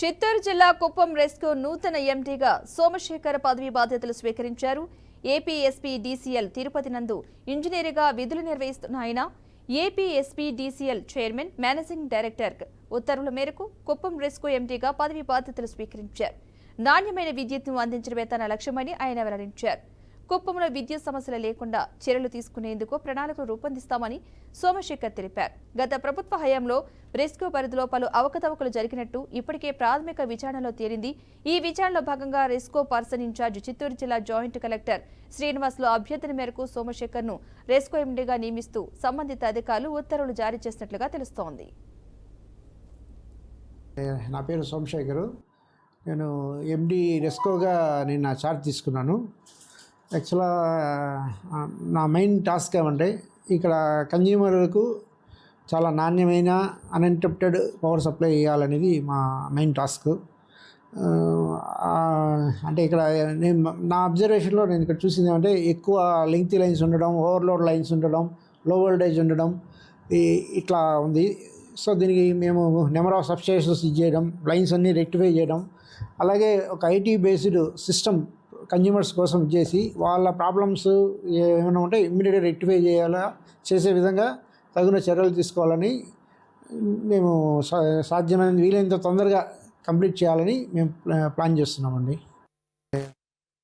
చిత్తూరు జిల్లా కుప్పం రెస్కో నూతన ఎండీగా సోమశేఖర్ పదవి బాధ్యతలు స్వీకరించారు. ఏపీ ఎస్పీ డీసీఎల్ తిరుపతి నందు ఇంజనీరుగా విధులు నిర్వహిస్తున్న ఆయన AP SP DCL chairman, managing director ఉత్తర్వుల మేరకు కుప్పం రెస్కో ఎండీగా పదవి బాధ్యతలు స్వీకరించారు. నాణ్యమైన విద్యుత్ను అందించడమే తన లక్ష్యమని ఆయన వెల్లడించారు. కుప్పంలో విద్యుత్ సమస్యలు లేకుండా చర్యలు తీసుకునేందుకు ప్రణాళికలు రూపొందిస్తామని సోమశేఖర్ తెలిపారు. గత ప్రభుత్వ హయాంలో రెస్క్యూ పరిధిలో పలు అవకతవకలు జరిగినట్టు ఇప్పటికే ప్రాథమిక విచారణలో తేలింది. ఈ విచారణలో భాగంగా రెస్కో పర్సన్ ఇన్ఛార్జ్ చిత్తూరు జిల్లా జాయింట్ కలెక్టర్ శ్రీనివాస్లో అభ్యర్థన మేరకు సోమశేఖర్ను రెస్కో ఎండీగా నియమిస్తూ సంబంధిత అధికారులు ఉత్తర్వులు జారీ చేసినట్లుగా తెలుస్తోంది. నా పేరు సోమశేఖర్. నేను ఎండి రెస్కోగా నేను నా చార్జ్ తీసుకున్నాను. యాక్చువల్గా నా మెయిన్ టాస్క్ ఏమంటే ఇక్కడ కన్జ్యూమర్లకు చాలా నాణ్యమైన అన్ఇంటరప్టెడ్ పవర్ సప్లై ఇవ్వాలనేది మా మెయిన్ టాస్క్. అంటే ఇక్కడ నా అబ్జర్వేషన్లో నేను ఇక్కడ చూసింది ఏమంటే ఎక్కువ లెంగ్తీ లైన్స్ ఉండడం, ఓవర్లోడ్ లైన్స్ ఉండడం, లో వోల్టేజ్ ఉండడం ఇట్లా ఉంది. సో దీనికి మేము నెంబర్ ఆఫ్ సబ్స్టేషన్స్ చేయడం, లైన్స్ అన్నీ రెక్టిఫై చేయడం, అలాగే ఒక ఐటీ బేస్డ్ సిస్టమ్ కన్జ్యూమర్స్ కోసం చేసి వాళ్ళ ప్రాబ్లమ్స్ ఏమైనా ఉంటే ఇమ్మీడియట్గా రెక్టిఫై చేసే విధంగా తగిన చర్యలు తీసుకోవాలని మేము సాధ్యమైనంత వీలైనంత తొందరగా కంప్లీట్ చేయాలని మేము ప్లాన్ చేస్తున్నామండి.